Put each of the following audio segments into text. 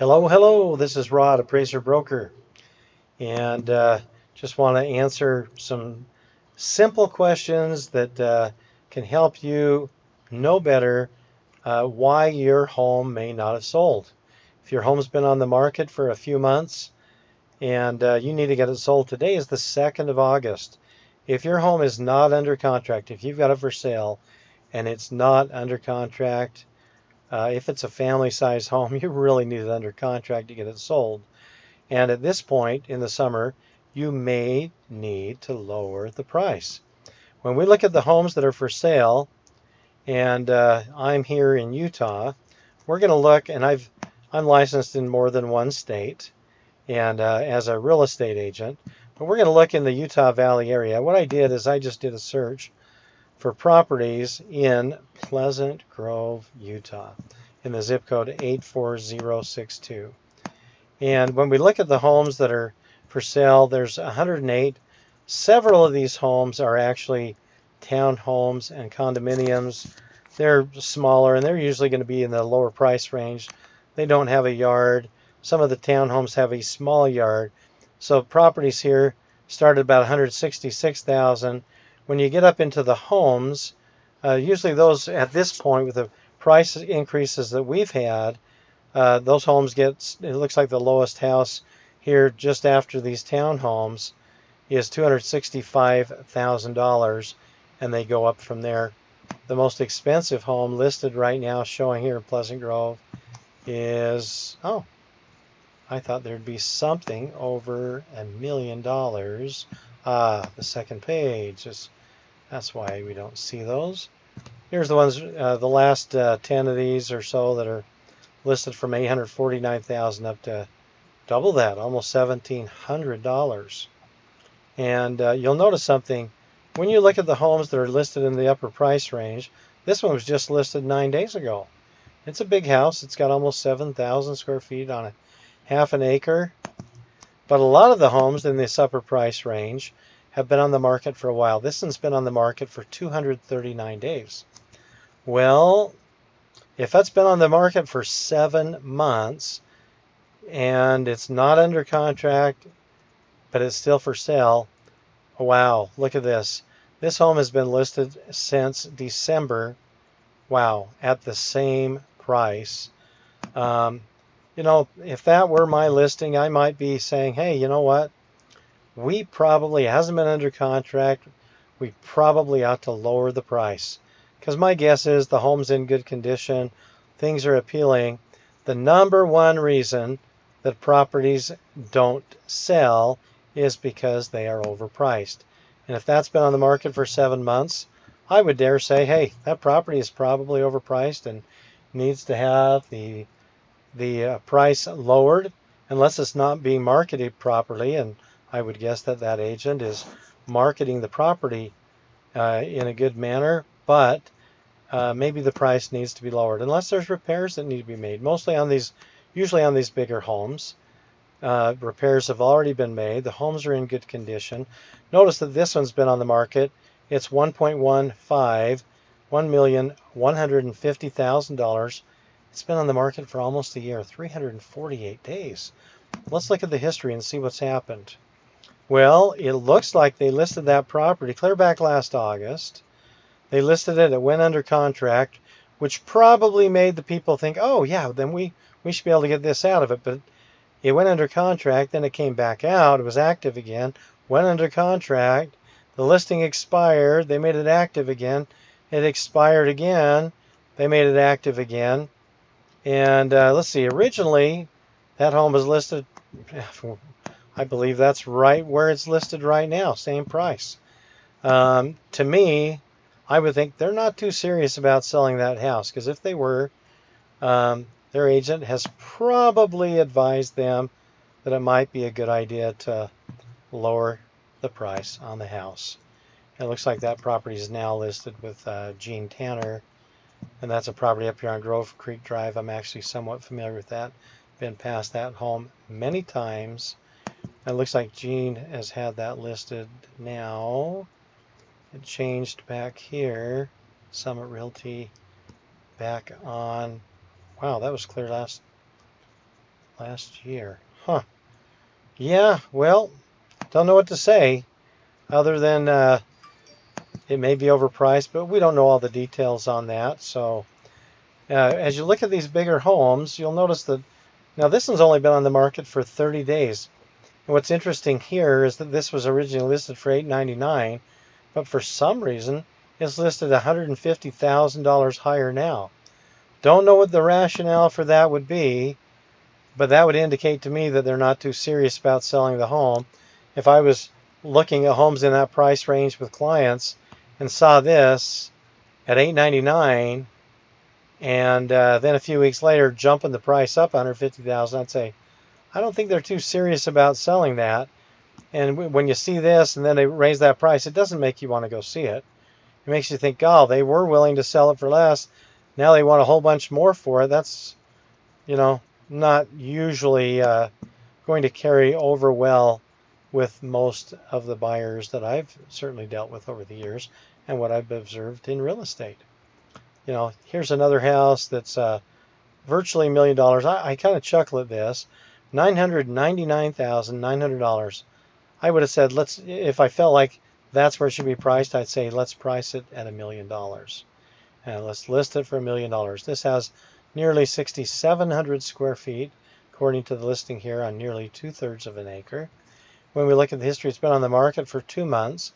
Hello. This is Rod, Appraiser Broker, and just want to answer some simple questions that can help you know better why your home may not have sold. If your home's been on the market for a few months and you need to get it sold, today is the 2nd of August. If your home is not under contract, if you've got it for sale and it's not under contract, if it's a family size home, you really need it under contract to get it sold. And at this point in the summer, you may need to lower the price. When we look at the homes that are for sale, and I'm here in Utah, we're going to look, and I'm licensed in more than one state, and as a real estate agent, but we're going to look in the Utah Valley area. What I did is I just did a search for properties in Pleasant Grove, Utah, in the zip code 84062. And when we look at the homes that are for sale, there's 108. Several of these homes are actually townhomes and condominiums. They're smaller and they're usually going to be in the lower price range. They don't have a yard. Some of the townhomes have a small yard. So properties here start at about 166,000. When you get up into the homes, usually those at this point with the price increases that we've had, those homes get, it looks like the lowest house here just after these townhomes is $265,000, and they go up from there. The most expensive home listed right now showing here in Pleasant Grove is, oh, I thought there'd be something over $1 million. The second page that's why we don't see those. Here's the ones, the last 10 of these or so that are listed from $849,000 up to double that, almost $1,700. And you'll notice something. When you look at the homes that are listed in the upper price range, this one was just listed 9 days ago. It's a big house. It's got almost 7,000 square feet on a half an acre. But a lot of the homes in this upper price range have been on the market for a while. This one's been on the market for 239 days. Well, if that's been on the market for 7 months and it's not under contract, but it's still for sale, wow, look at this. This home has been listed since December, wow, at the same price. If that were my listing, I might be saying, hey, you know what? It hasn't been under contract. We probably ought to lower the price. Because my guess is the home's in good condition, things are appealing. The number one reason that properties don't sell is because they are overpriced. And if that's been on the market for 7 months, I would dare say, hey, that property is probably overpriced and needs to have the price lowered, unless it's not being marketed properly. And I would guess that that agent is marketing the property in a good manner, but maybe the price needs to be lowered unless there's repairs that need to be made. Usually on these bigger homes, repairs have already been made. The homes are in good condition. Notice that this one's been on the market. It's 1.15, $1,150,000. It's been on the market for almost a year, 348 days. Let's look at the history and see what's happened. Well, it looks like they listed that property clear back last August. They listed it, it went under contract, which probably made the people think, oh yeah, then we should be able to get this out of it. But it went under contract, then it came back out, it was active again, went under contract, the listing expired, they made it active again, it expired again, they made it active again. And let's see, originally that home was listed, I believe that's right where it's listed right now, same price. To me, I would think they're not too serious about selling that house, because if they were, their agent has probably advised them that it might be a good idea to lower the price on the house. It looks like that property is now listed with Gene Tanner, and that's a property up here on Grove Creek Drive. I'm actually somewhat familiar with that. Been past that home many times. It looks like Gene has had that listed now. It changed back here. Summit Realty back on, wow, that was clear last last year. Huh. Yeah, well, don't know what to say other than it may be overpriced, but we don't know all the details on that. So as you look at these bigger homes, you'll notice that now this one's only been on the market for 30 days. And what's interesting here is that this was originally listed for $899, but for some reason it's listed $150,000 higher now. Don't know what the rationale for that would be, but that would indicate to me that they're not too serious about selling the home. If I was looking at homes in that price range with clients and saw this at $899 and then a few weeks later jumping the price up $150,000, I'd say, I don't think they're too serious about selling that. And when you see this and then they raise that price, it doesn't make you want to go see it. It makes you think, oh, they were willing to sell it for less. Now they want a whole bunch more for it. That's, not usually going to carry over well with most of the buyers that I've certainly dealt with over the years and what I've observed in real estate. Here's another house that's virtually $1 million. I kind of chuckle at this. $999,900. I would have said, if I felt like that's where it should be priced, I'd say, let's price it at $1 million. And let's list it for $1 million. This has nearly 6,700 square feet, according to the listing here, on nearly 2/3 of an acre. When we look at the history, it's been on the market for 2 months.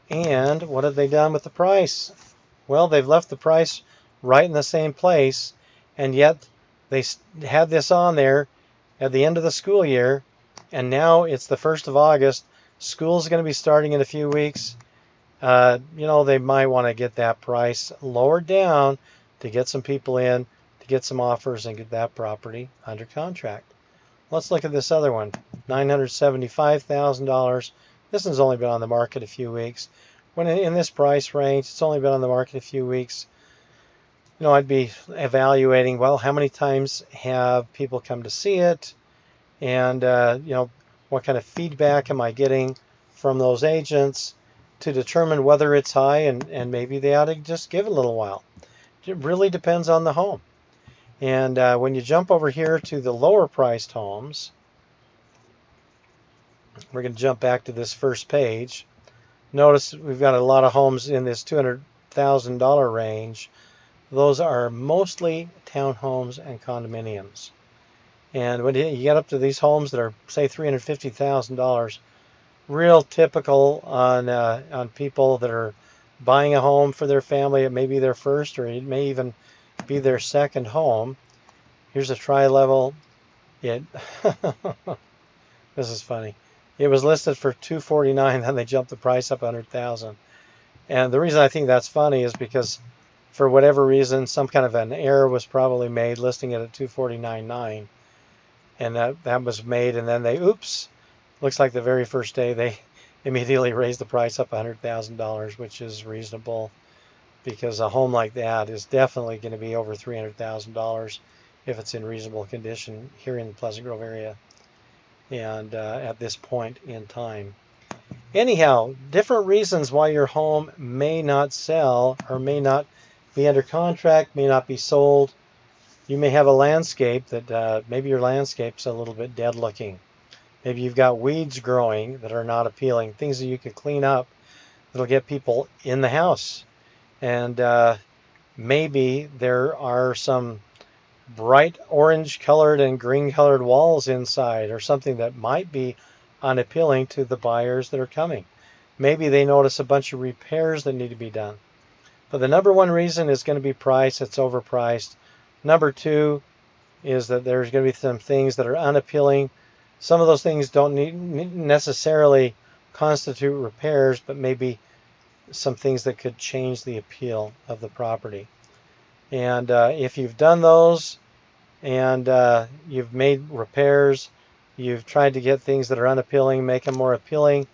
And what have they done with the price? Well, they've left the price right in the same place, and yet they had this on there at the end of the school year, and now it's the 1st of August. School's going to be starting in a few weeks. They might want to get that price lowered down to get some people in, to get some offers, and get that property under contract. Let's look at this other one, $975,000. This one's only been on the market a few weeks. When in this price range, it's only been on the market a few weeks. I'd be evaluating, well, how many times have people come to see it? And, what kind of feedback am I getting from those agents to determine whether it's high, and maybe they ought to just give it a little while. It really depends on the home. And when you jump over here to the lower priced homes, we're going to jump back to this first page. Notice we've got a lot of homes in this $200,000 range. Those are mostly townhomes and condominiums. And when you get up to these homes that are, say, $350,000, real typical on people that are buying a home for their family. It may be their first, or it may even be their second home. Here's a tri-level. This is funny. It was listed for $249,000, then they jumped the price up $100,000. And the reason I think that's funny is because for whatever reason, some kind of an error was probably made listing it at $249,900. And that was made, and then looks like the very first day they immediately raised the price up $100,000, which is reasonable because a home like that is definitely going to be over $300,000 if it's in reasonable condition here in the Pleasant Grove area and at this point in time. Anyhow, different reasons why your home may not sell or may not be under contract, may not be sold. You may have a landscape that maybe your landscape's a little bit dead looking. Maybe you've got weeds growing that are not appealing, things that you could clean up that'll get people in the house. And maybe there are some bright orange colored and green colored walls inside or something that might be unappealing to the buyers that are coming. Maybe they notice a bunch of repairs that need to be done. But the number one reason is going to be price. It's overpriced. Number two is that there's going to be some things that are unappealing. Some of those things don't necessarily constitute repairs, but maybe some things that could change the appeal of the property. And if you've done those and you've made repairs, you've tried to get things that are unappealing, make them more appealing,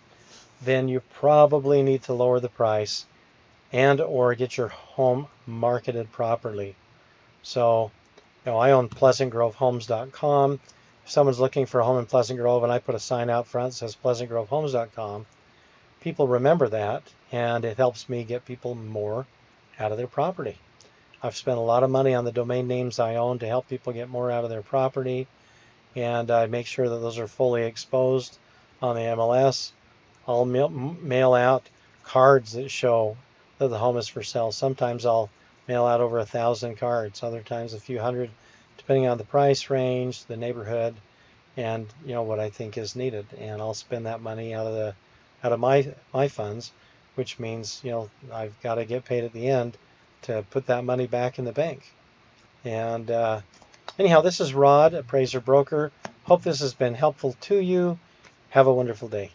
then you probably need to lower the price and or get your home marketed properly. So, I own PleasantGroveHomes.com. If someone's looking for a home in Pleasant Grove and I put a sign out front that says PleasantGroveHomes.com, people remember that, and it helps me get people more out of their property. I've spent a lot of money on the domain names I own to help people get more out of their property, and I make sure that those are fully exposed on the MLS. I'll mail out cards that show that the home is for sale. Sometimes I'll mail out over 1,000 cards, other times a few hundred, depending on the price range, the neighborhood, and what I think is needed. And I'll spend that money out of my funds, which means I've got to get paid at the end to put that money back in the bank. And anyhow, this is Rod, Appraiser Broker. Hope this has been helpful to you. Have a wonderful day.